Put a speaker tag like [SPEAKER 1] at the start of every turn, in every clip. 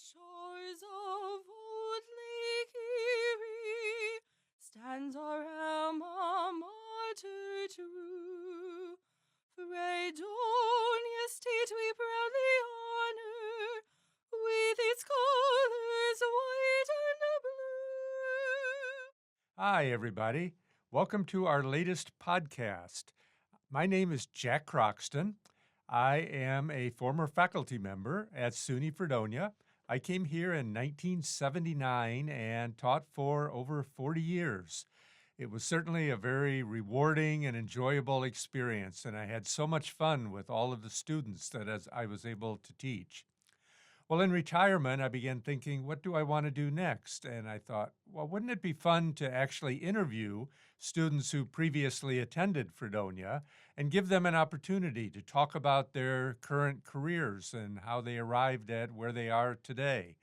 [SPEAKER 1] shores of old Lake Erie stands our alma mater true. Fredonia state we proudly honor, with its colors white and blue.
[SPEAKER 2] Hi, everybody. Welcome to our latest podcast. My name is Jack Croxton. I am a former faculty member at SUNY Fredonia. I came here in 1979 and taught for over 40 years. It was certainly a very rewarding and enjoyable experience, and I had so much fun with all of the students that I was able to teach. Well, in retirement, I began thinking, what do I want to do next? And I thought, well, wouldn't it be fun to actually interview students who previously attended Fredonia and give them an opportunity to talk about their current careers and how they arrived at where they are today?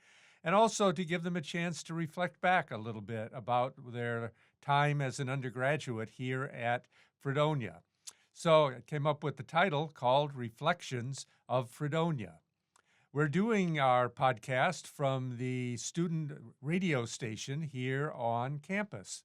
[SPEAKER 2] And also to give them a chance to reflect back a little bit about their time as an undergraduate here at Fredonia. So I came up with the title called Reflections of Fredonia. We're doing our podcast from the student radio station here on campus.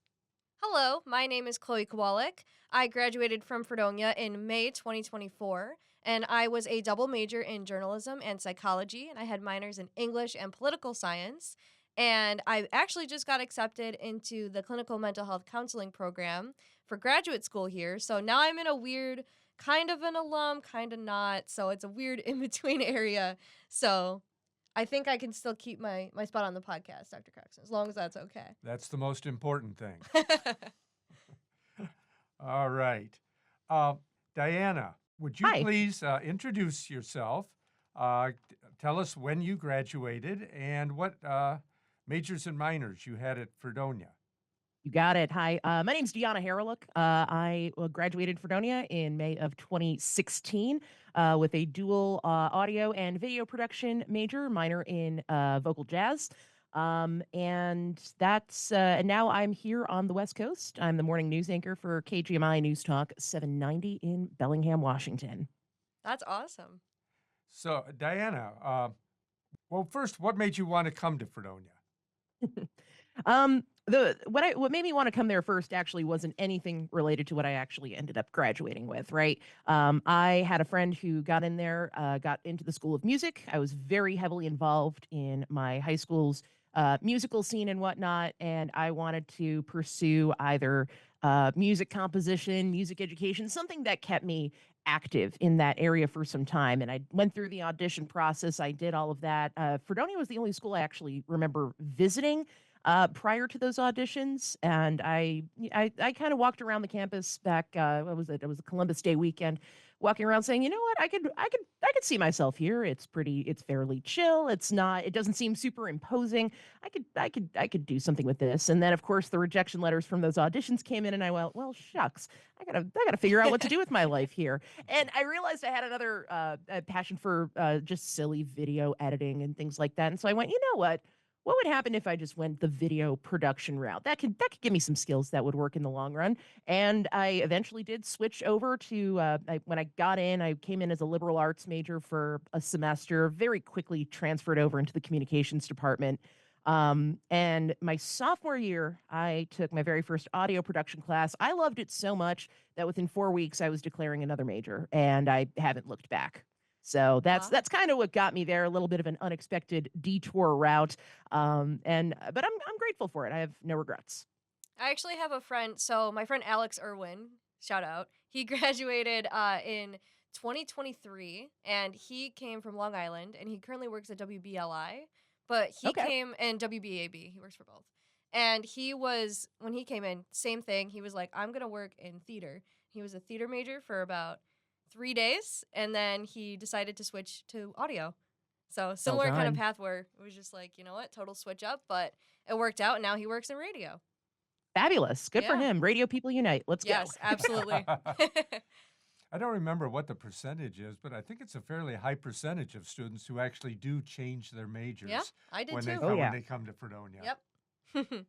[SPEAKER 3] Hello, my name is Chloe Kowalik. I graduated from Fredonia in May 2024, and I was a double major in journalism and psychology, and I had minors in English and political science. And I actually just got accepted into the clinical mental health counseling program for graduate school here. So now I'm in a weird kind of an alum, kind of not. So it's a weird in-between area. So I think I can still keep my spot on the podcast, Dr. Croxton, as long as that's okay.
[SPEAKER 2] That's the most important thing. All right. Dianna, would you
[SPEAKER 4] Hi.
[SPEAKER 2] please introduce yourself? Tell us when you graduated and what majors and minors you had at Fredonia.
[SPEAKER 4] You got it. Hi, my name's Dianna Hawryluk. I graduated Fredonia in May of 2016 with a dual audio and video production major, minor in vocal jazz. And that's and now I'm here on the West Coast. I'm the morning news anchor for KGMI News Talk 790 in Bellingham, Washington.
[SPEAKER 3] That's awesome.
[SPEAKER 2] So, Dianna, well, first, what made you want to come to Fredonia?
[SPEAKER 4] What made me want to come there first actually wasn't anything related to what I actually ended up graduating with, right? I had a friend who got in there, got into the School of Music. I was very heavily involved in my high school's musical scene and whatnot, and I wanted to pursue either music composition, music education, something that kept me active in that area for some time. And I went through the audition process. I did all of that. Fredonia was the only school I actually remember visiting prior to those auditions, and I kind of walked around the campus back. What was it? It was a Columbus Day weekend, walking around saying, you know what, I could see myself here. It's fairly chill. It doesn't seem super imposing. I could do something with this. And then of course the rejection letters from those auditions came in, and I went, well, shucks, I gotta figure out what to do with my life here. And I realized I had another passion for just silly video editing and things like that. And so I went, you know what? What would happen if I just went the video production route? That could give me some skills that would work in the long run. And I eventually did switch over to, when I got in, I came in as a liberal arts major for a semester, very quickly transferred over into the communications department. And my sophomore year, I took my very first audio production class. I loved it so much that within 4 weeks, I was declaring another major, and I haven't looked back. So that's kind of what got me there. A little bit of an unexpected detour route, but I'm grateful for it. I have no regrets.
[SPEAKER 3] I actually have a friend. So my friend Alex Irwin, shout out. He graduated in 2023, and he came from Long Island, and he currently works at WBLI. But he came in WBAB. He works for both. And when he came in, same thing. He was like, I'm gonna work in theater. He was a theater major for about 3 days, and then he decided to switch to audio. So similar kind of path where it was just like, you know what, total switch up, but it worked out, and now he works in radio.
[SPEAKER 4] Fabulous. Good for him. Radio people unite. Let's go.
[SPEAKER 3] Yes, absolutely.
[SPEAKER 2] I don't remember what the percentage is, but I think it's a fairly high percentage of students who actually do change their majors.
[SPEAKER 3] Yeah, I did
[SPEAKER 2] when
[SPEAKER 3] too.
[SPEAKER 2] When they come to Fredonia.
[SPEAKER 3] Yep.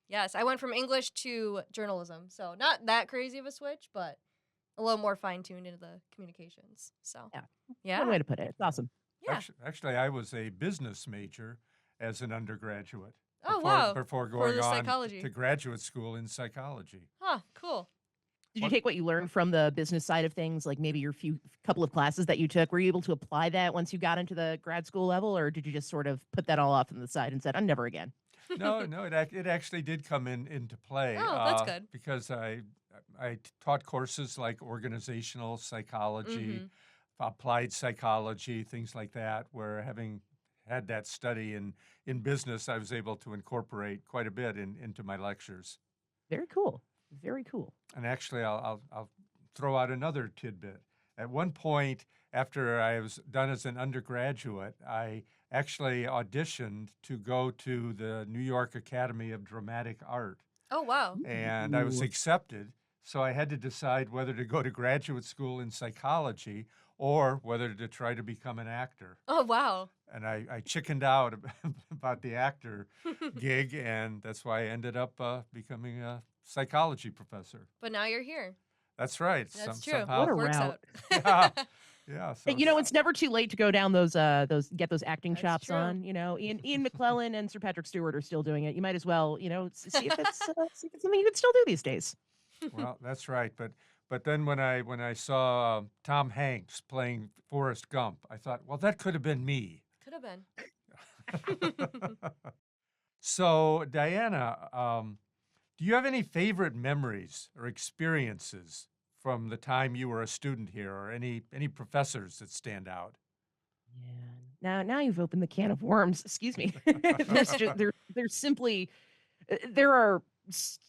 [SPEAKER 3] Yes, I went from English to journalism, so not that crazy of a switch, but a little more fine-tuned into the communications. So, yeah.
[SPEAKER 4] One way to put it. It's awesome.
[SPEAKER 3] Yeah.
[SPEAKER 2] Actually, I was a business major as an undergraduate
[SPEAKER 3] Oh, wow.
[SPEAKER 2] before
[SPEAKER 3] For
[SPEAKER 2] going
[SPEAKER 3] the
[SPEAKER 2] on
[SPEAKER 3] psychology.
[SPEAKER 2] to graduate school in psychology.
[SPEAKER 3] Huh, cool.
[SPEAKER 4] Did you
[SPEAKER 2] What?
[SPEAKER 4] take what you learned from the business side of things, like maybe your few couple of classes that you took? Were you able to apply that once you got into the grad school level, or did you just sort of put that all off on the side and said, "I'm never again"?
[SPEAKER 2] No, it actually did come into play
[SPEAKER 3] Oh, that's good.
[SPEAKER 2] because I taught courses like organizational psychology,
[SPEAKER 3] Mm-hmm.
[SPEAKER 2] applied psychology, things like that, where having had that study in business, I was able to incorporate quite a bit into my lectures.
[SPEAKER 4] Very cool. Very cool.
[SPEAKER 2] And actually, I'll throw out another tidbit. At one point, after I was done as an undergraduate, I actually auditioned to go to the New York Academy of Dramatic Art,
[SPEAKER 3] Oh, wow.
[SPEAKER 2] and I was
[SPEAKER 4] Ooh.
[SPEAKER 2] accepted. So I had to decide whether to go to graduate school in psychology or whether to try to become an actor.
[SPEAKER 3] Oh, wow.
[SPEAKER 2] And I chickened out about the actor gig, and that's why I ended up becoming a psychology professor.
[SPEAKER 3] But now you're here.
[SPEAKER 2] That's right.
[SPEAKER 3] That's true.
[SPEAKER 2] Somehow,
[SPEAKER 4] What a
[SPEAKER 3] Works
[SPEAKER 4] route.
[SPEAKER 3] out.
[SPEAKER 2] yeah, yeah.
[SPEAKER 4] Hey,
[SPEAKER 2] So
[SPEAKER 4] you know, it's never too late to go down those get those acting
[SPEAKER 3] That's
[SPEAKER 4] chops
[SPEAKER 3] true.
[SPEAKER 4] on. You know, Ian McClellan and Sir Patrick Stewart are still doing it. You might as well, see if it's see if it's something you could still do these days.
[SPEAKER 2] well, that's right. But then when I saw Tom Hanks playing Forrest Gump, I thought, well, that could have been me.
[SPEAKER 3] Could have been.
[SPEAKER 2] So Diana, do you have any favorite memories or experiences from the time you were a student here, or any professors that stand out?
[SPEAKER 4] Yeah. Now you've opened the can of worms. Excuse me. There's simply there are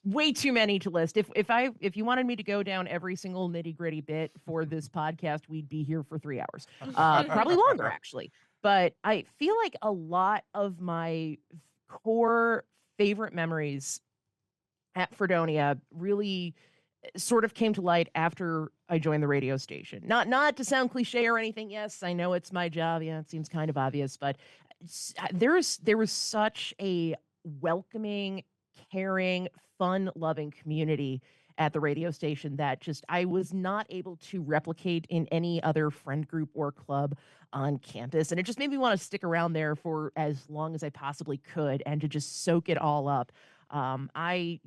[SPEAKER 4] way too many to list. If you wanted me to go down every single nitty-gritty bit for this podcast, we'd be here for 3 hours. Probably longer actually. But I feel like a lot of my core favorite memories at Fredonia really sort of came to light after I joined the radio station. Not to sound cliche or anything. Yes, I know it's my job. Yeah, it seems kind of obvious, but there was such a welcoming, caring, fun-loving community at the radio station that just I was not able to replicate in any other friend group or club on campus. And it just made me want to stick around there for as long as I possibly could and to just soak it all up. I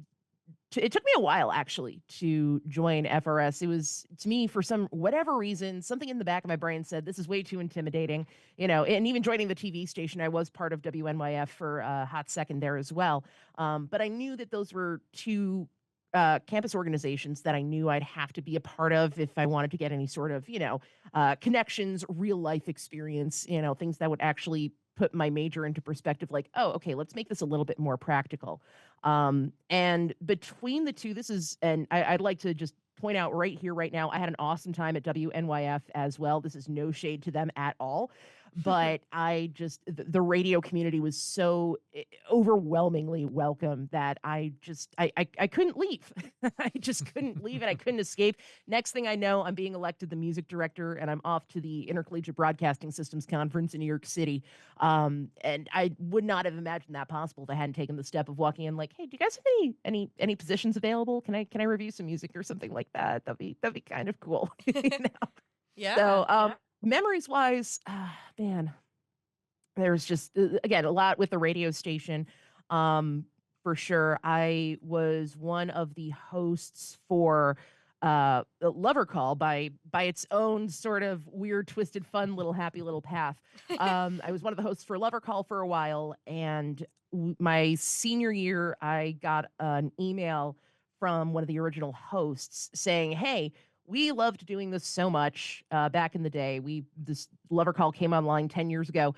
[SPEAKER 4] it took me a while actually to join FRS. It was to me for some whatever reason, something in the back of my brain said this is way too intimidating, and even joining the TV station, I was part of WNYF for a hot second there as well. But I knew that those were two campus organizations that I knew I'd have to be a part of if I wanted to get any sort of, connections, real life experience, things that would actually put my major into perspective like, oh, okay, let's make this a little bit more practical. And between the two, I'd like to just point out right here, right now, I had an awesome time at WNYF as well. This is no shade to them at all. But the radio community was so overwhelmingly welcome that I couldn't leave. I just couldn't leave and I couldn't escape. Next thing I know, I'm being elected the music director and I'm off to the Intercollegiate Broadcasting Systems Conference in New York City. And I would not have imagined that possible if I hadn't taken the step of walking in like, hey, do you guys have any positions available? Can I review some music or something like that? That'd be kind of cool.
[SPEAKER 3] Yeah.
[SPEAKER 4] So memories wise, man, there's just again a lot with the radio station. For sure, I was one of the hosts for Lover Call by its own sort of weird, twisted, fun little happy little path. I was one of the hosts for Lover Call for a while, and my senior year, I got an email from one of the original hosts saying, "Hey, we loved doing this so much back in the day. This Lover Call came online 10 years ago.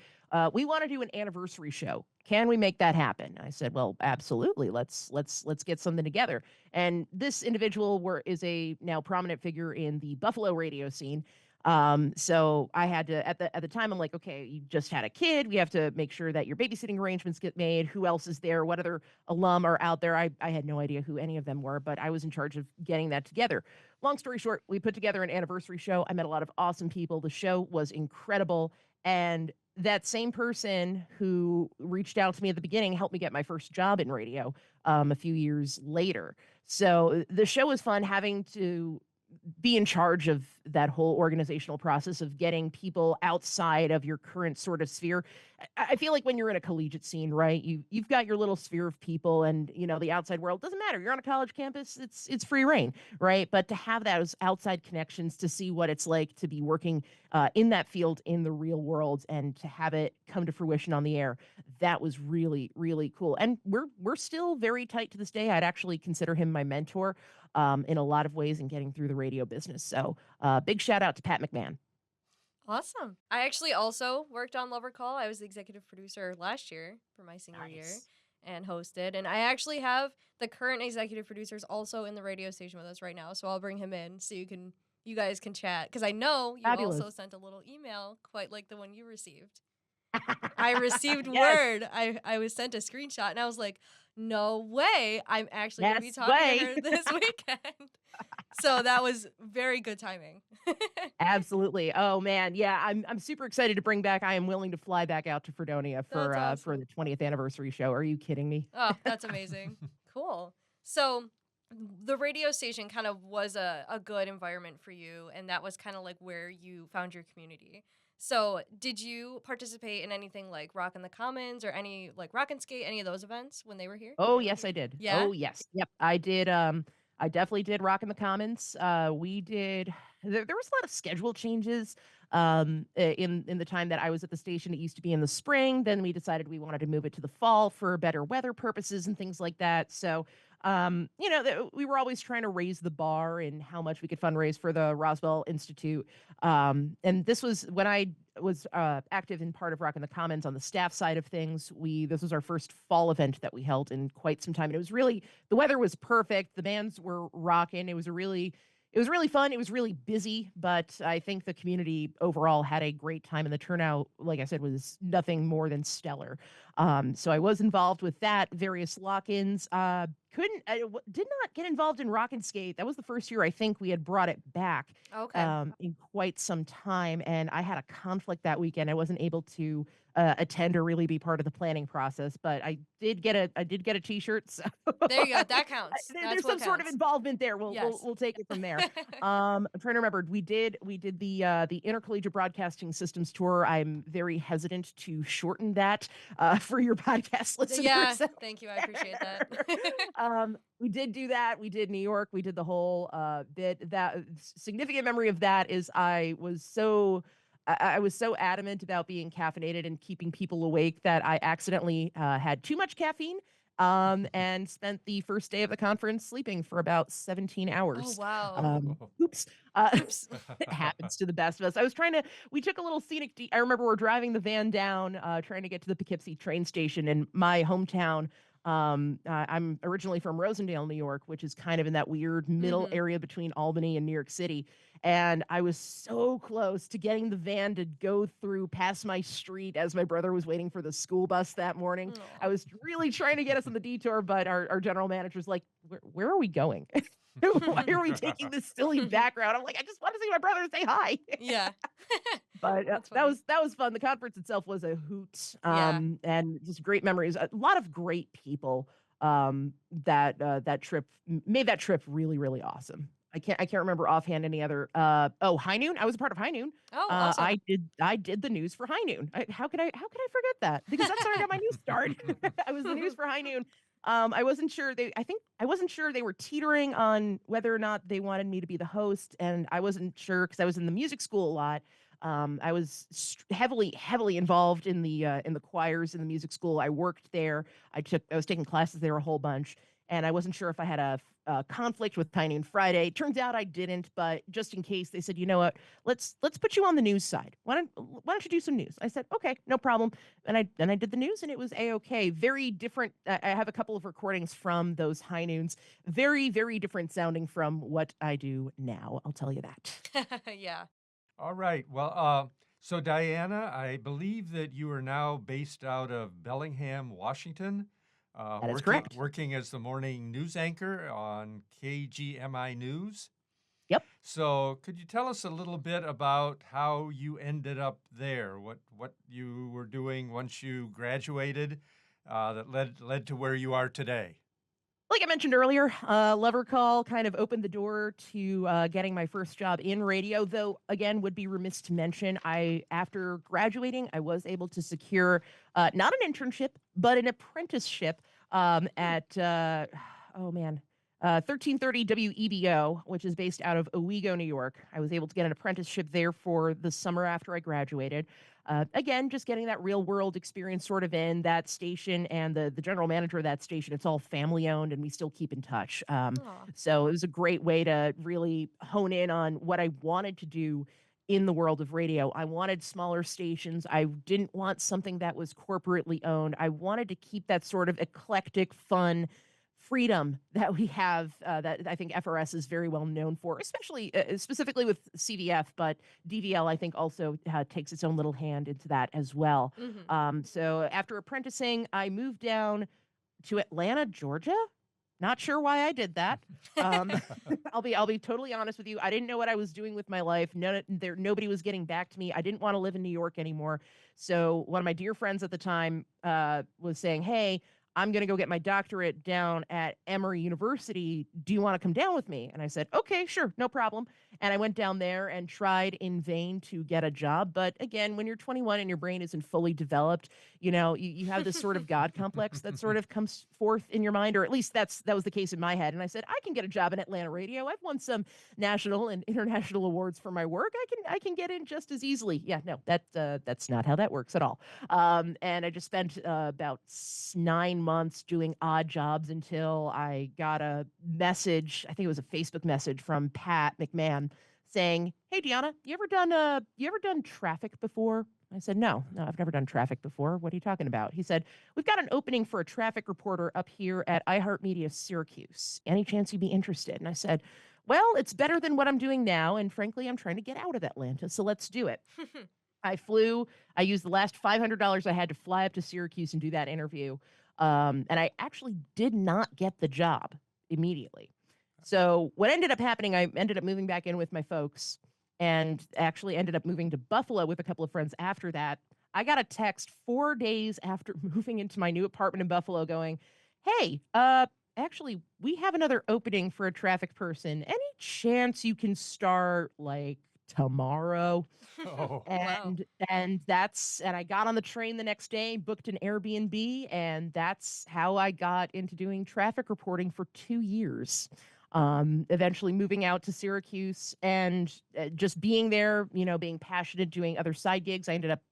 [SPEAKER 4] We want to do an anniversary show. Can we make that happen?" I said, "Well, absolutely. Let's get something together." And this individual is a now prominent figure in the Buffalo radio scene. So I had to at the time I'm like, okay, you just had a kid. We have to make sure that your babysitting arrangements get made. Who else is there? What other alum are out there? I had no idea who any of them were, but I was in charge of getting that together. Long story short, we put together an anniversary show. I met a lot of awesome people. The show was incredible. And that same person who reached out to me at the beginning helped me get my first job in radio a few years later. So the show was fun having to be in charge of that whole organizational process of getting people outside of your current sort of sphere. I feel like when you're in a collegiate scene, right? You've got your little sphere of people, and the outside world doesn't matter. You're on a college campus; it's free reign, right? But to have those outside connections, to see what it's like to be working in that field in the real world, and to have it come to fruition on the air, that was really really cool. And we're still very tight to this day. I'd actually consider him my mentor in a lot of ways in getting through the radio business. So big shout out to Pat McMahon.
[SPEAKER 3] Awesome. I actually also worked on Lover Call. I was the executive producer last year for my senior year
[SPEAKER 4] Nice.
[SPEAKER 3] and hosted. And I actually have the current executive producers also in the radio station with us right now. So I'll bring him in so you guys can chat. Because I know you
[SPEAKER 4] Fabulous.
[SPEAKER 3] also sent a little email quite like the one you received. I received
[SPEAKER 4] Yes.
[SPEAKER 3] word. I was sent a screenshot and I was like, no way. I'm actually going to be
[SPEAKER 4] Yes
[SPEAKER 3] talking
[SPEAKER 4] way.
[SPEAKER 3] to her this weekend. So that was very good timing.
[SPEAKER 4] Absolutely. Oh man, yeah, I'm super excited to bring back. I am willing to fly back out to Fredonia for
[SPEAKER 3] That's
[SPEAKER 4] for the
[SPEAKER 3] awesome.
[SPEAKER 4] 20th anniversary show. Are you kidding me?
[SPEAKER 3] Oh, that's amazing. Cool. So the radio station kind of was a good environment for you, and that was kind of like where you found your community. So did you participate in anything like Rock in the Commons or any like Rock and Skate, any of those events when they were here?
[SPEAKER 4] Oh yes, I did.
[SPEAKER 3] Yeah?
[SPEAKER 4] Oh yes, yep, I did. I definitely did Rock in the Commons. We did. There was a lot of schedule changes. In the time that I was at the station, it used to be in the spring. Then we decided we wanted to move it to the fall for better weather purposes and things like that. So, we were always trying to raise the bar in how much we could fundraise for the Roswell Institute. And this was when I was active in part of Rock in the Commons on the staff side of things. This was our first fall event that we held in quite some time, and it was really, the weather was perfect. The bands were rocking. It was really fun. It was really busy, but I think the community overall had a great time, and the turnout, like I said, was nothing more than stellar. So I was involved with that, various lock-ins. Did not get involved in Rock and Skate. That was the first year I think we had brought it back
[SPEAKER 3] Okay.
[SPEAKER 4] in quite some time, and I had a conflict that weekend. I wasn't able to attend or really be part of the planning process, but I did get a T-shirt. So
[SPEAKER 3] There you go. That counts.
[SPEAKER 4] there's
[SPEAKER 3] That's what
[SPEAKER 4] some sort of
[SPEAKER 3] counts.
[SPEAKER 4] involvement there. We'll
[SPEAKER 3] Yes.
[SPEAKER 4] we'll take it from there. I'm trying to remember. We did the Intercollegiate Broadcasting Systems tour. I'm very hesitant to shorten that for your podcast listeners.
[SPEAKER 3] Yeah. Thank you. I appreciate that.
[SPEAKER 4] We did do that. We did New York. We did the whole bit. That significant memory of that is I was so adamant about being caffeinated and keeping people awake that I accidentally had too much caffeine and spent the first day of the conference sleeping for about 17
[SPEAKER 3] Oh,
[SPEAKER 4] hours.
[SPEAKER 3] wow.
[SPEAKER 4] Oops.
[SPEAKER 3] Oops.
[SPEAKER 4] It happens to the best of us. We took a little scenic, I remember we're driving the van down, trying to get to the Poughkeepsie train station in my hometown. I'm originally from Rosendale, New York, which is kind of in that weird middle
[SPEAKER 3] Mhm.
[SPEAKER 4] area between Albany and New York City. And I was so close to getting the van to go through past my street as my brother was waiting for the school bus that morning. I
[SPEAKER 3] Aw.
[SPEAKER 4] was really trying to get us on the detour, but our general manager's like, where are we going? Why are we taking this silly background? I'm like, I just want to see my brother and say hi.
[SPEAKER 3] Yeah.
[SPEAKER 4] But
[SPEAKER 3] That's
[SPEAKER 4] that
[SPEAKER 3] funny.
[SPEAKER 4] was fun. The conference itself was a hoot,
[SPEAKER 3] Yeah.
[SPEAKER 4] and just great memories. A lot of great people. That trip made that trip really really awesome. I can't remember offhand any other. High Noon. I was a part of High Noon.
[SPEAKER 3] Oh, awesome.
[SPEAKER 4] I did the news for High Noon. How could I forget that? Because that's how I got my news start. I was the news for High Noon. I wasn't sure I wasn't sure they were teetering on whether or not they wanted me to be the host, and I wasn't sure because I was in the music school a lot. I was heavily involved in the choirs in the music school. I worked there. I was taking classes there a whole bunch, and I wasn't sure if I had a conflict with Tiny and Friday. Turns out I didn't, but just in case, they said, you know what, let's put you on the news side. Why don't you do some news? I said, okay, no problem. And I did the news, and it was a-okay. Very different. I have a couple of recordings from those High Noons. Very very different sounding from what I do now. I'll tell you that.
[SPEAKER 3] Yeah.
[SPEAKER 2] All right. Well, so Dianna, I believe that you are now based out of Bellingham, Washington,
[SPEAKER 4] That is correct.
[SPEAKER 2] working as the morning news anchor on KGMI News.
[SPEAKER 4] Yep.
[SPEAKER 2] So, could you tell us a little bit about how you ended up there? What you were doing once you graduated that led to where you are today?
[SPEAKER 4] Like I mentioned earlier, Lover Call kind of opened the door to getting my first job in radio. Though, again, would be remiss to mention, after graduating, I was able to secure not an internship, but an apprenticeship at oh man, 1330 WEBO, which is based out of Owego, New York. I was able to get an apprenticeship there for the summer after I graduated. Again, just getting that real world experience sort of in that station, and the general manager of that station, it's all family owned and we still keep in touch.
[SPEAKER 3] Aw.
[SPEAKER 4] So it was a great way to really hone in on what I wanted to do in the world of radio. I wanted smaller stations. I didn't want something that was corporately owned. I wanted to keep that sort of eclectic, fun freedom that we have, that I think FRS is very well known for, especially specifically with CVF, but DVL I think also takes its own little hand into that as well.
[SPEAKER 3] Mhm.
[SPEAKER 4] So after apprenticing, I moved down to Atlanta, Georgia. Not sure why I did that. Um, I'll be totally honest with you. I didn't know what I was doing with my life. Nobody was getting back to me. I didn't want to live in New York anymore. So one of my dear friends at the time was saying, "Hey, I'm going to go get my doctorate down at Emory University. Do you want to come down with me?" And I said, "Okay, sure, no problem." And I went down there and tried in vain to get a job. But again, when you're 21 and your brain isn't fully developed, you have this sort of God complex that sort of comes forth in your mind, or at least that was the case in my head. And I said, I can get a job in Atlanta radio. I've won some national and international awards for my work. I can get in just as easily. Yeah, no, that's not how that works at all. And I just spent about 9 months doing odd jobs until I got a message. I think it was a Facebook message from Pat McMahon saying, "Hey, Dianna, you ever done traffic before?" I said, "No, I've never done traffic before. What are you talking about?" He said, "We've got an opening for a traffic reporter up here at iHeartMedia Syracuse. Any chance you'd be interested?" And I said, "Well, it's better than what I'm doing now, and frankly, I'm trying to get out of Atlanta, so let's do it." I flew. I used the last $500 I had to fly up to Syracuse and do that interview. And I actually did not get the job immediately. So what ended up happening, I ended up moving back in with my folks, and actually ended up moving to Buffalo with a couple of friends after that. I got a text 4 days after moving into my new apartment in Buffalo going, "Hey, actually, we have another opening for a traffic person. Any chance you can start like tomorrow?"
[SPEAKER 2] Oh,
[SPEAKER 3] Wow.
[SPEAKER 4] And I got on the train the next day, booked an Airbnb, and that's how I got into doing traffic reporting for 2 years. Eventually moving out to Syracuse and just being there, being passionate, doing other side gigs. I ended up,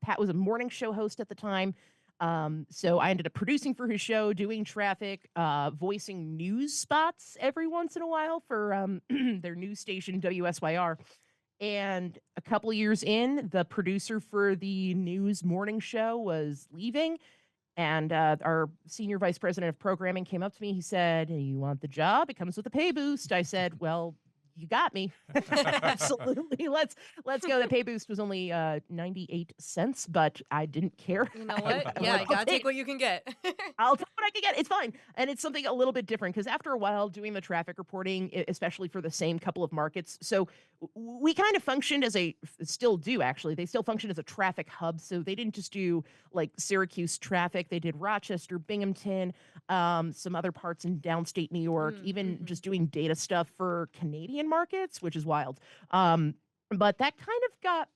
[SPEAKER 4] Pat was a morning show host at the time. So I ended up producing for his show, doing traffic, voicing news spots every once in a while for their news station, WSYR. And a couple of years in, the producer for the news morning show was leaving. And our senior vice president of programming came up to me. He said, "You want the job? It comes with a pay boost." I said, "Well, you got me." Absolutely. Let's go. The pay boost was only 98 cents, but I didn't care.
[SPEAKER 3] You know what?
[SPEAKER 4] I'm
[SPEAKER 3] Yeah,
[SPEAKER 4] like,
[SPEAKER 3] you
[SPEAKER 4] "I'll
[SPEAKER 3] gotta take what you can get.
[SPEAKER 4] I'll take what I can get. It's fine." And it's something a little bit different because after a while doing the traffic reporting, especially for the same couple of markets, so we kind of functioned as still do actually. They still function as a traffic hub. So they didn't just do like Syracuse traffic. They did Rochester, Binghamton, some other parts in downstate New York, even
[SPEAKER 3] Mm-hmm.
[SPEAKER 4] just doing data stuff for Canadian markets, which is wild. But that kind of got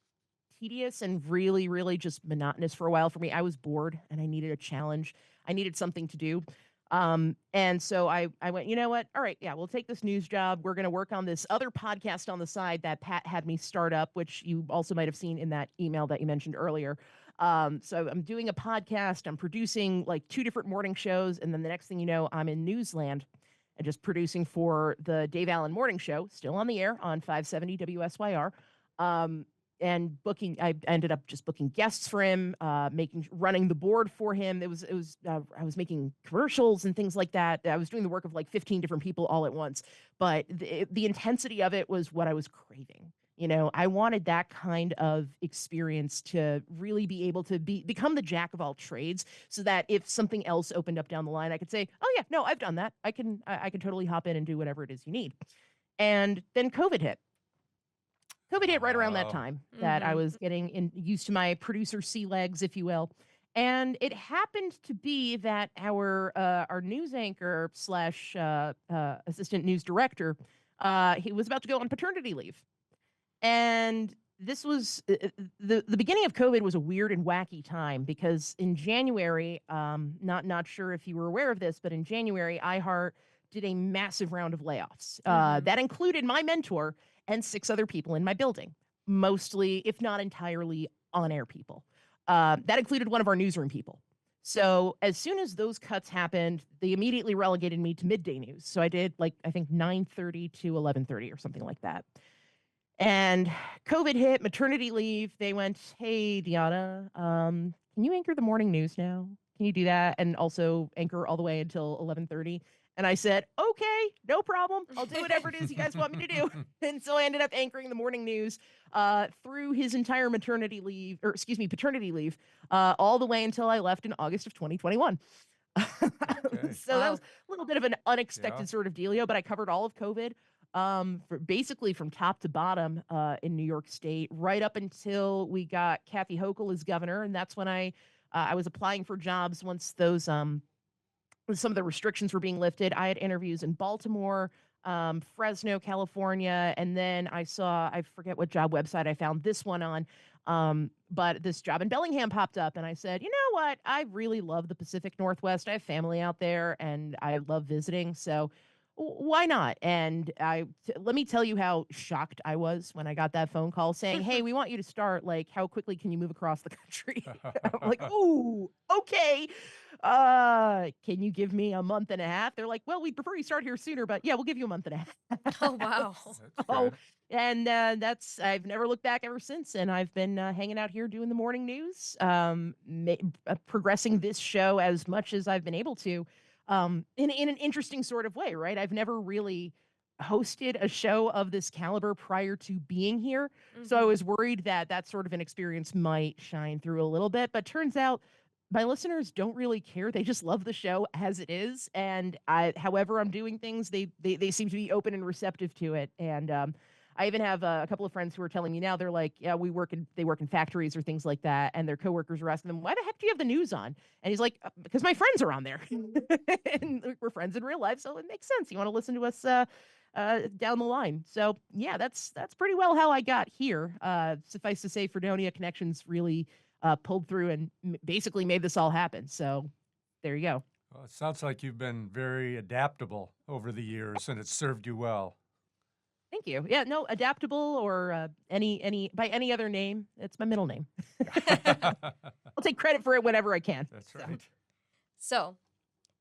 [SPEAKER 4] tedious and really, really just monotonous for a while for me. I was bored and I needed a challenge. I needed something to do. And so I went, you know what? All right, yeah, we'll take this news job. We're going to work on this other podcast on the side that Pat had me start up, which you also might have seen in that email that you mentioned earlier. So I'm doing a podcast. I'm producing like 2 different morning shows. And then the next thing you know, I'm in Newsland and just producing for the Dave Allen Morning Show, still on the air on 570 WSYR. And I ended up just booking guests for him, running the board for him. I was making commercials and things like that. I was doing the work of like 15 different people all at once, but the intensity of it was what I was craving. I wanted that kind of experience to really be able to become the jack of all trades, so that if something else opened up down the line, I could say, "Oh yeah, no, I've done that. I can totally hop in and do whatever it is you need." And then COVID hit. COVID hit right around that
[SPEAKER 2] oh,
[SPEAKER 4] time that I
[SPEAKER 3] Mm-hmm.
[SPEAKER 4] was getting used to my producer sea legs, if you will. And it happened to be that our news anchor slash assistant news director, he was about to go on paternity leave. And this was the beginning of COVID was a weird and wacky time because in January, not sure if you were aware of this, but in January, iHeart did a massive round of layoffs.
[SPEAKER 3] Mhm.
[SPEAKER 4] That included my mentor and 6 other people in my building, mostly, if not entirely, on-air people. That included one of our newsroom people. So as soon as those cuts happened, they immediately relegated me to midday news. So I did like I think 9:30 to 11:30 or something like that. And COVID hit, maternity leave. They went, "Hey, Dianna, can you anchor the morning news now? Can you do that and also anchor all the way until 11:30?" And I said, "Okay, no problem. I'll do whatever it is you guys want me to do." And so I ended up anchoring the morning news through his entire maternity leave, or excuse me, paternity leave, all the way until I left in August of 2021.
[SPEAKER 2] Okay.
[SPEAKER 4] So that was
[SPEAKER 3] Wow.
[SPEAKER 4] a little bit of an
[SPEAKER 2] Yeah.
[SPEAKER 4] unexpected sort of dealio, but I covered all of COVID, for basically from top to bottom in New York State, right up until we got Kathy Hochul as governor, and that's when I was applying for jobs once those some of the restrictions were being lifted. I had interviews in Baltimore, Fresno, California, and then I forget what job website I found this one on, but this job in Bellingham popped up, and I said, you know what? I really love the Pacific Northwest. I have family out there, and I love visiting, so why not? And let me tell you how shocked I was when I got that phone call saying, "Hey, we want you to start. Like, how quickly can you move across the country?" I'm like, "Ooh, okay." Can you give me a month and a half? They're like, well, we'd prefer you start here sooner, but yeah, we'll give you a month and a
[SPEAKER 3] Oh,
[SPEAKER 4] half.
[SPEAKER 3] wow.
[SPEAKER 2] That's
[SPEAKER 4] So,
[SPEAKER 2] good.
[SPEAKER 4] and I've never looked back ever since. And I've been hanging out here doing the morning news, progressing this show as much as I've been able to, in an interesting sort of way, right? I've never really hosted a show of this caliber prior to being here. So I
[SPEAKER 3] Mhm.
[SPEAKER 4] was worried that that sort of an experience might shine through a little bit, but turns out my listeners don't really care. They just love the show as it is, and however I'm doing things, they seem to be open and receptive to it. And I even have a couple of friends who are telling me now they're like, yeah, they work in factories or things like that, and their coworkers are asking them, why the heck do you have the news on? And he's like, because my friends are on there, and we're friends in real life, so it makes sense. You want to listen to us. Down the line. So yeah, that's pretty well how I got here. Suffice to say, Fredonia connections really pulled through and basically made this all happen. So there you go.
[SPEAKER 2] Well, it sounds like you've been very adaptable over the years and it's served you well.
[SPEAKER 4] Thank you. Yeah, no, adaptable or any by any other name. It's my middle name. I'll take credit for it whenever I can.
[SPEAKER 2] That's
[SPEAKER 4] So
[SPEAKER 2] right.
[SPEAKER 3] So,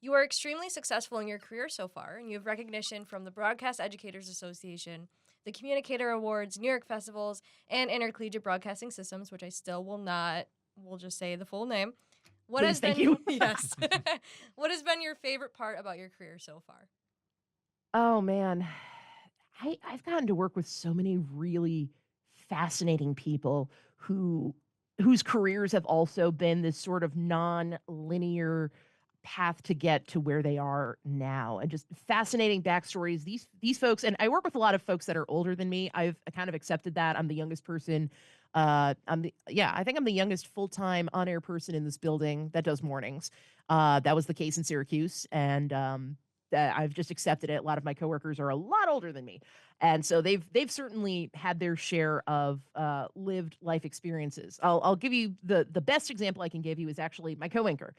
[SPEAKER 3] you are extremely successful in your career so far, and you have recognition from the Broadcast Educators Association, the Communicator Awards, New York Festivals, and Intercollegiate Broadcasting Systems, which I still will just say the full name. What
[SPEAKER 4] please,
[SPEAKER 3] has
[SPEAKER 4] thank
[SPEAKER 3] been,
[SPEAKER 4] you.
[SPEAKER 3] yes, what has been your favorite part about your career so far?
[SPEAKER 4] Oh man, I've gotten to work with so many really fascinating people whose careers have also been this sort of non-linear path to get to where they are now, and just fascinating backstories. These folks, and I work with a lot of folks that are older than me. I've kind of accepted that. I'm the youngest person. I think I'm the youngest full-time on-air person in this building that does mornings. That was the case in Syracuse, and that I've just accepted it. A lot of my coworkers are a lot older than me, and so they've certainly had their share of lived life experiences. I'll give you the best example I can give you is actually my co-anchor,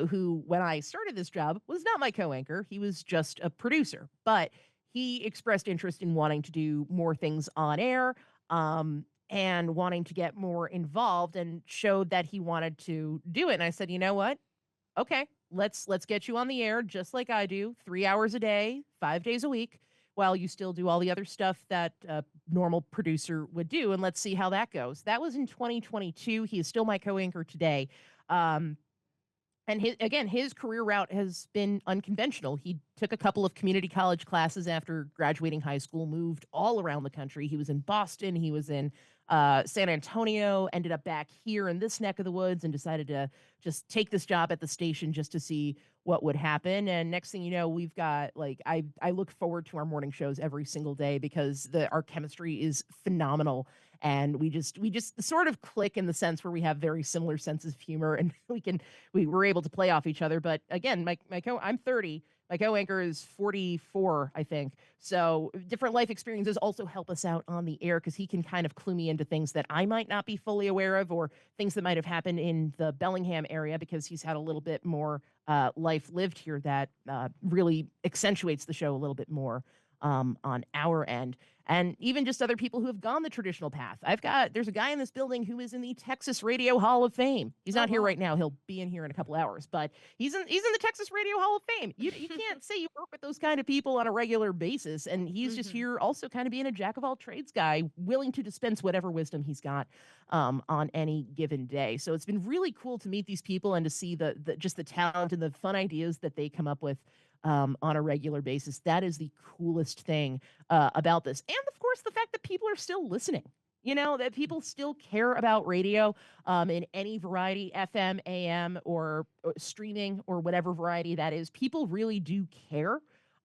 [SPEAKER 4] who when I started this job was not my co-anchor. He was just a producer, but he expressed interest in wanting to do more things on air. And wanting to get more involved and showed that he wanted to do it. And I said, you know what? Okay, let's get you on the air just like I do, 3 hours a day, 5 days a week, while you still do all the other stuff that a normal producer would do, and let's see how that goes. That was in 2022. He is still my co-anchor today. Um, and his career route has been unconventional. He took a couple of community college classes after graduating high school, moved all around the country. He was in Boston, he was in San Antonio, ended up back here in this neck of the woods, and decided to just take this job at the station just to see what would happen. And next thing you know, we've got like I look forward to our morning shows every single day because the our chemistry is phenomenal. and we just sort of click in the sense where we have very similar senses of humor, and we're able to play off each other. But again, I'm 30. My co-anchor is 44, I think. So different life experiences also help us out on the air because he can kind of clue me into things that I might not be fully aware of, or things that might have happened in the Bellingham area because he's had a little bit more life lived here that really accentuates the show a little bit more on our end. And even just other people who have gone the traditional path. There's a guy in this building who is in the Texas Radio Hall of Fame. He's not here
[SPEAKER 3] wow.
[SPEAKER 4] right now. He'll be in here in a couple hours, but he's in the Texas Radio Hall of Fame. You can't say you work with those kind of people on a regular basis. And he's just here also kind of being a jack of all trades guy, willing to dispense whatever wisdom he's got on any given day. So it's been really cool to meet these people and to see the just the talent and the fun ideas that they come up with on a regular basis. That is the coolest thing about this. And of course, the fact that people are still listening. That people still care about radio in any variety, FM, AM, or streaming, or whatever variety that is. People really do care.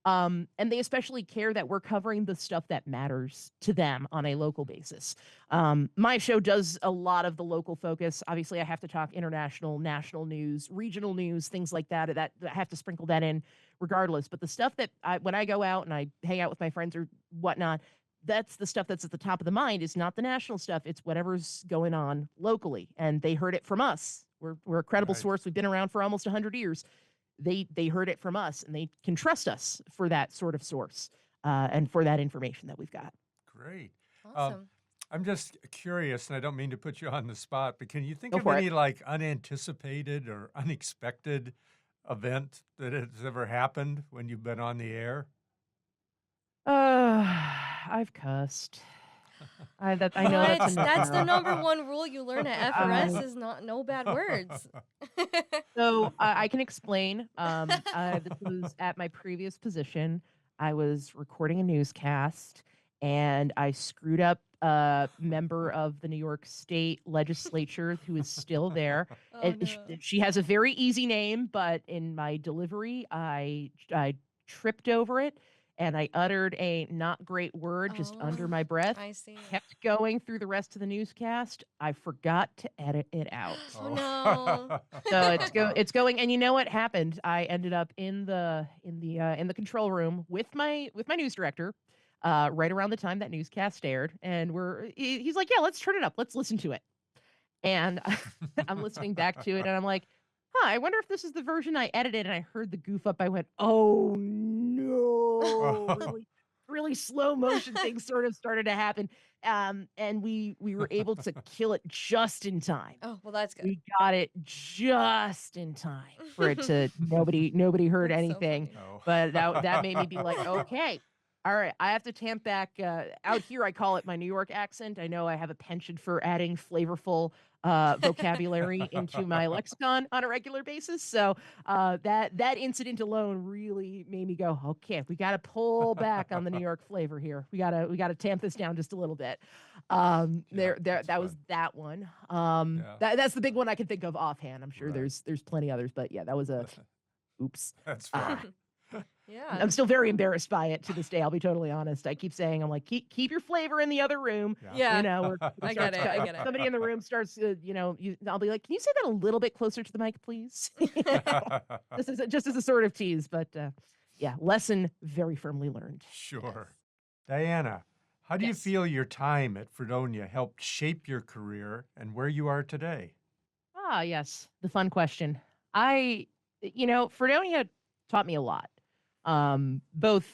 [SPEAKER 4] And they especially care that we're covering the stuff that matters to them on a local basis. My show does a lot of the local focus. Obviously, I have to talk international, national news, regional news, things like that. I have to sprinkle that in regardless. But the stuff that when I go out and I hang out with my friends or whatnot, that's the stuff that's at the top of the mind. Is not the national stuff. It's whatever's going on locally. And they heard it from us. We're a credible
[SPEAKER 2] Right.
[SPEAKER 4] source. We've been around for almost 100 years. They heard it from us, and they can trust us for that sort of source and for that information that we've got.
[SPEAKER 2] Great.
[SPEAKER 3] Awesome.
[SPEAKER 2] I'm just curious, and I don't mean to put you on the spot, but can you think
[SPEAKER 4] Go
[SPEAKER 2] of
[SPEAKER 4] for
[SPEAKER 2] any
[SPEAKER 4] it.
[SPEAKER 2] like unanticipated or unexpected event that has ever happened when you've been on the air?
[SPEAKER 4] I've cussed. I know that's a
[SPEAKER 3] That's the
[SPEAKER 4] no.
[SPEAKER 3] number one rule you learn at FRS is no bad words.
[SPEAKER 4] So I can explain. This was at my previous position. I was recording a newscast, and I screwed up a member of the New York State Legislature who is still there.
[SPEAKER 3] Oh
[SPEAKER 4] And
[SPEAKER 3] no.
[SPEAKER 4] she has a very easy name, but in my delivery, I tripped over it, and I uttered a not great word just under
[SPEAKER 3] Oh,
[SPEAKER 4] my breath.
[SPEAKER 3] I see.
[SPEAKER 4] Kept going through the rest of the newscast. I forgot to edit it out.
[SPEAKER 3] Oh no.
[SPEAKER 4] So it's going, and you know what happened? I ended up in the control room with my news director, right around the time that newscast aired, and he's like, yeah, let's turn it up, let's listen to it, and I'm listening back to it, and I'm like, huh, I wonder if this is the version I edited, and I heard the goof up. I went, oh no, really, really slow motion things sort of started to happen, and we were able to kill it just in time.
[SPEAKER 3] Oh, well, that's good.
[SPEAKER 4] We got it just in time for it to nobody heard
[SPEAKER 3] That's so
[SPEAKER 4] anything.
[SPEAKER 3] funny.
[SPEAKER 2] Oh.
[SPEAKER 4] But that made me be like, okay, all right, I have to tamp back. Out here, I call it my New York accent. I know I have a penchant for adding flavorful vocabulary into my lexicon on a regular basis. So that incident alone really made me go, okay, we got to pull back on the New York flavor here. We gotta tamp this down just a little bit.
[SPEAKER 2] Yeah,
[SPEAKER 4] That
[SPEAKER 2] that's
[SPEAKER 4] was
[SPEAKER 2] fun.
[SPEAKER 4] that one.
[SPEAKER 2] Yeah.
[SPEAKER 4] That's the big one I can think of offhand. I'm sure
[SPEAKER 2] Right.
[SPEAKER 4] there's plenty others, but yeah, that was a oops.
[SPEAKER 2] That's
[SPEAKER 4] Ah.
[SPEAKER 2] fun.
[SPEAKER 3] Yeah.
[SPEAKER 4] I'm still very embarrassed by it to this day. I'll be totally honest. I keep saying, I'm like, keep your flavor in the other room.
[SPEAKER 3] Yeah.
[SPEAKER 4] You know,
[SPEAKER 3] I get it. I get it.
[SPEAKER 4] somebody in the room starts, I'll be like, can you say that a little bit closer to the mic, please? This is just as a sort of tease, but yeah, lesson very firmly learned.
[SPEAKER 2] Sure. Dianna, how do you
[SPEAKER 3] Yes.
[SPEAKER 2] feel your time at Fredonia helped shape your career and where you are today?
[SPEAKER 4] Ah, yes, the fun question. Fredonia taught me a lot, both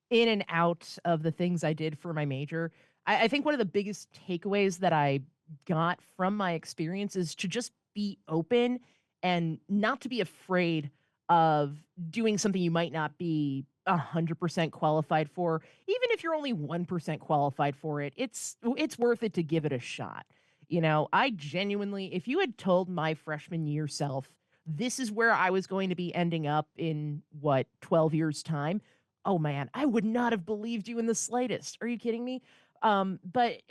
[SPEAKER 4] in and out of the things I did for my major. I think one of the biggest takeaways that I got from my experience is to just be open and not to be afraid of doing something you might not be 100% qualified for. Even if you're only 1% qualified for it, it's worth it to give it a shot. I genuinely, if you had told my freshman year self, this is where I was going to be ending up in 12 years time. Oh man, I would not have believed you in the slightest. Are you kidding me? But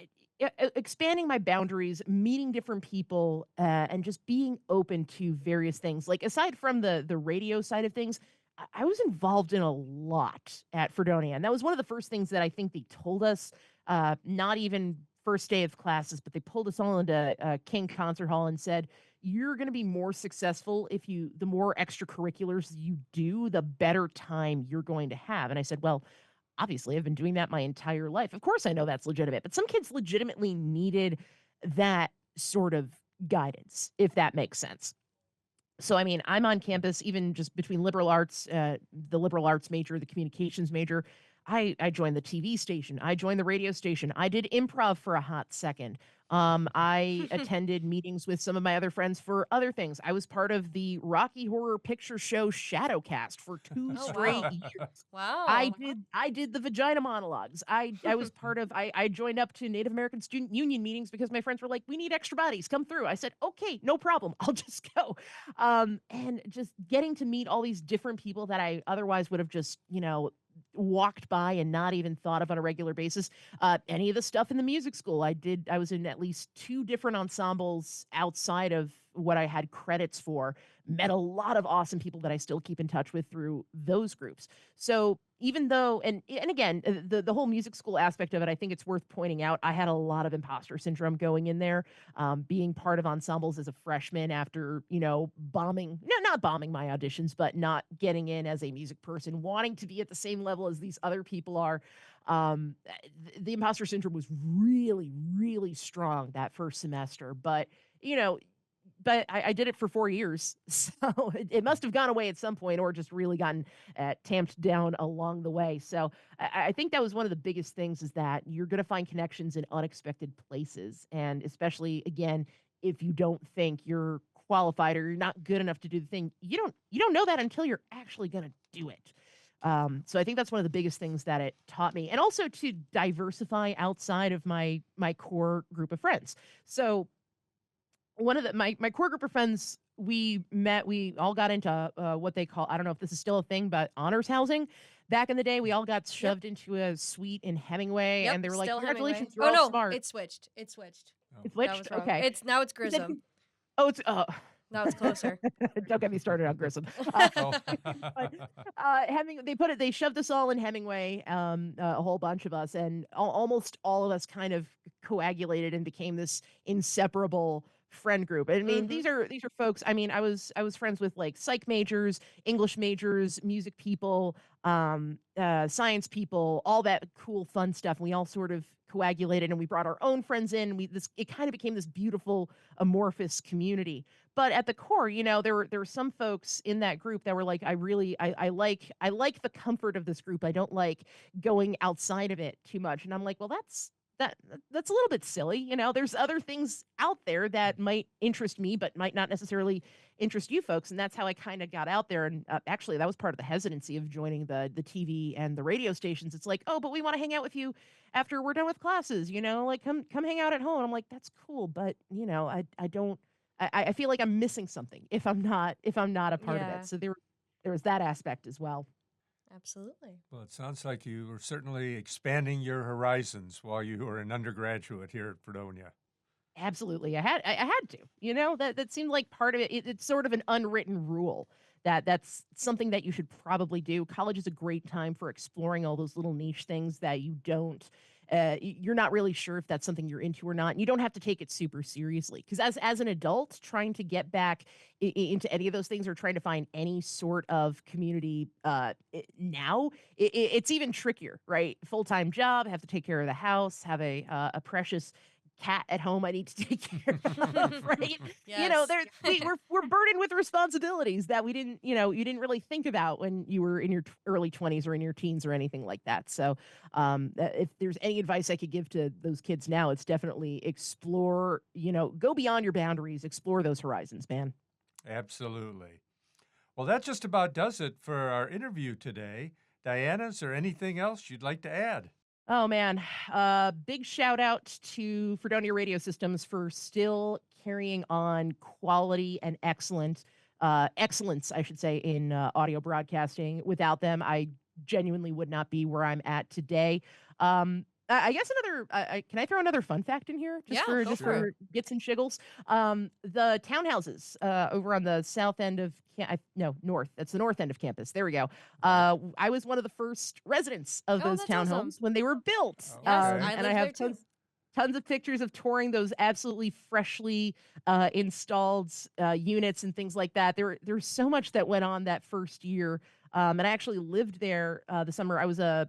[SPEAKER 4] expanding my boundaries, meeting different people, and just being open to various things. Like aside from the radio side of things, I was involved in a lot at Fredonia, and that was one of the first things that I think they told us. Not even first day of classes, but they pulled us all into King Concert Hall and said, you're going to be more successful if the more extracurriculars you do, the better time you're going to have. And I said, well, obviously I've been doing that my entire life. Of course I know that's legitimate, but some kids legitimately needed that sort of guidance, if that makes sense. So, I mean, I'm on campus, even just between liberal arts, the liberal arts major, the communications major. I joined the TV station. I joined the radio station. I did improv for a hot second. I attended meetings with some of my other friends for other things. I was part of the Rocky Horror Picture Show Shadowcast for 2
[SPEAKER 3] Oh,
[SPEAKER 4] straight
[SPEAKER 3] wow.
[SPEAKER 4] years.
[SPEAKER 3] Wow.
[SPEAKER 4] I did the vagina monologues. I was part of I joined up to Native American Student Union meetings because my friends were like, "We need extra bodies, come through." I said, "Okay, no problem. I'll just go." And just getting to meet all these different people that I otherwise would have just, walked by and not even thought of on a regular basis. Any of the stuff in the music school, I was in at least 2 different ensembles outside of what I had credits for. Met a lot of awesome people that I still keep in touch with through those groups. So even though, and again, the whole music school aspect of it, I think it's worth pointing out. I had a lot of imposter syndrome going in there, being part of ensembles as a freshman after bombing, no, not bombing my auditions, but not getting in as a music person, wanting to be at the same level as these other people are. The imposter syndrome was really, really strong that first semester, but you know but I did it for 4 years, so it must have gone away at some point or just really gotten tamped down along the way. So I think that was one of the biggest things is that you're going to find connections in unexpected places, and especially again, if you don't think you're qualified or you're not good enough to do the thing, you don't know that until you're actually going to do it. So I think that's one of the biggest things that it taught me, and also to diversify outside of my core group of friends. So one of my core group of friends, we all got into what they call, I don't know if this is still a thing, but honors housing. Back in the day, we all got
[SPEAKER 3] Yep.
[SPEAKER 4] shoved into a suite in Hemingway,
[SPEAKER 3] Yep.
[SPEAKER 4] and they were like,
[SPEAKER 3] Still Hemingway.
[SPEAKER 4] "Congratulations, you're
[SPEAKER 3] Oh
[SPEAKER 4] all
[SPEAKER 3] no,
[SPEAKER 4] smart."
[SPEAKER 3] it switched. It switched.
[SPEAKER 4] It's
[SPEAKER 3] That
[SPEAKER 4] switched.
[SPEAKER 3] was wrong.
[SPEAKER 4] Okay.
[SPEAKER 3] Now it's Grissom.
[SPEAKER 4] Oh, it's
[SPEAKER 3] Now it's closer.
[SPEAKER 4] don't get me started on Grissom.
[SPEAKER 2] Oh.
[SPEAKER 4] But they shoved us all in Hemingway, a whole bunch of us, and almost all of us kind of coagulated and became this inseparable friend group. I mean,
[SPEAKER 3] Mhm.
[SPEAKER 4] these are folks. I mean, I was friends with like psych majors, English majors, music people, science people, all that cool fun stuff. And we all sort of coagulated, and we brought our own friends in. It kind of became this beautiful amorphous community. But at the core, there were some folks in that group that were like, I like the comfort of this group. I don't like going outside of it too much. And I'm like, well, that's a little bit silly. There's other things out there that might interest me, but might not necessarily interest you folks. And that's how I kind of got out there. And actually, that was part of the hesitancy of joining the TV and the radio stations. It's like, oh, but we want to hang out with you after we're done with classes. Like come hang out at home. I'm like, that's cool, but I don't. I feel like I'm missing something if I'm not a part of
[SPEAKER 3] Yeah.
[SPEAKER 4] it. So there was that aspect as well.
[SPEAKER 3] Absolutely.
[SPEAKER 2] Well, it sounds like you were certainly expanding your horizons while you were an undergraduate here at Fredonia.
[SPEAKER 4] Absolutely. I had to. That seemed like part of it. It's sort of an unwritten rule that's something that you should probably do. College is a great time for exploring all those little niche things that you're not really sure if that's something you're into or not. And you don't have to take it super seriously, because as an adult trying to get back into any of those things or trying to find any sort of community now, it's even trickier, right? Full-time job, have to take care of the house, have a precious cat at home I need to take care of, right?
[SPEAKER 3] Yes.
[SPEAKER 4] We're burdened with responsibilities that you didn't really think about when you were in your early 20s or in your teens or anything like that. So if there's any advice I could give to those kids now, it's definitely explore, go beyond your boundaries, explore those horizons, man.
[SPEAKER 2] Absolutely. Well, that just about does it for our interview today. Dianna, is there anything else you'd like to add?
[SPEAKER 4] Oh man, big shout out to Fredonia Radio Systems for still carrying on quality and excellence, I should say, in audio broadcasting. Without them, I genuinely would not be where I'm at today. I guess can I throw another fun fact in here?
[SPEAKER 3] Yeah, go
[SPEAKER 4] just
[SPEAKER 3] for
[SPEAKER 4] for gits and shiggles. The townhouses over on the south end of north. That's the north end of campus. There we go.
[SPEAKER 2] Right.
[SPEAKER 4] I was one of the first residents of
[SPEAKER 3] Oh,
[SPEAKER 4] those
[SPEAKER 3] that's
[SPEAKER 4] townhomes
[SPEAKER 3] awesome.
[SPEAKER 4] when they were built.
[SPEAKER 2] Oh,
[SPEAKER 3] Yes,
[SPEAKER 2] okay.
[SPEAKER 3] I
[SPEAKER 4] And
[SPEAKER 3] lived
[SPEAKER 4] I have
[SPEAKER 3] there too.
[SPEAKER 4] tons of pictures of touring those absolutely freshly installed units and things like that. There's so much that went on that first year. And I actually lived there the summer. I was a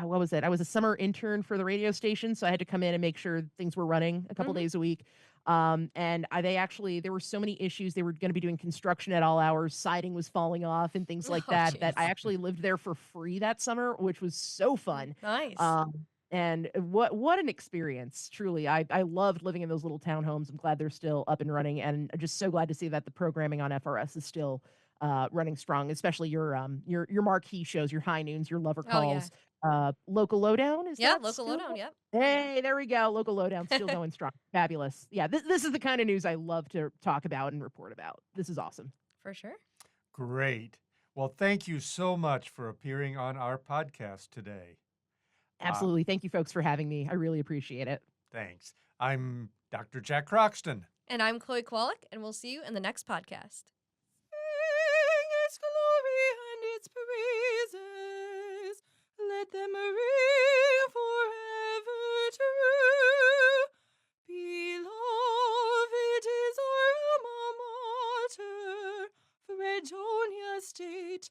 [SPEAKER 4] what was it? I was a summer intern for the radio station, so I had to come in and make sure things were running a couple
[SPEAKER 3] Mhm.
[SPEAKER 4] days a week. And there were so many issues. They were going to be doing construction at all hours. Siding was falling off and things like
[SPEAKER 3] Oh,
[SPEAKER 4] that. That I
[SPEAKER 3] jeez.
[SPEAKER 4] actually lived there for free that summer, which was so fun.
[SPEAKER 3] Nice.
[SPEAKER 4] And what an experience! Truly, I loved living in those little townhomes. I'm glad they're still up and running, and I'm just so glad to see that the programming on FRS is still running strong. Especially your marquee shows, your high noons, your lover
[SPEAKER 3] Oh, yeah.
[SPEAKER 4] calls. Local lowdown, is
[SPEAKER 3] Yeah,
[SPEAKER 4] that
[SPEAKER 3] local
[SPEAKER 4] still?
[SPEAKER 3] lowdown, yep.
[SPEAKER 4] Hey, there we go. Local lowdown still going strong. Fabulous. Yeah, this is the kind of news I love to talk about and report about. This is awesome.
[SPEAKER 3] For sure.
[SPEAKER 2] Great. Well, thank you so much for appearing on our podcast today.
[SPEAKER 4] Absolutely. Thank you folks for having me. I really appreciate it.
[SPEAKER 2] Thanks. I'm Dr. Jack Croxton.
[SPEAKER 3] And I'm Chloe Kwolek, and we'll see you in the next podcast.
[SPEAKER 1] Sing its glory and its praises. Let them ring forever true. Beloved is our alma mater, Fredonia State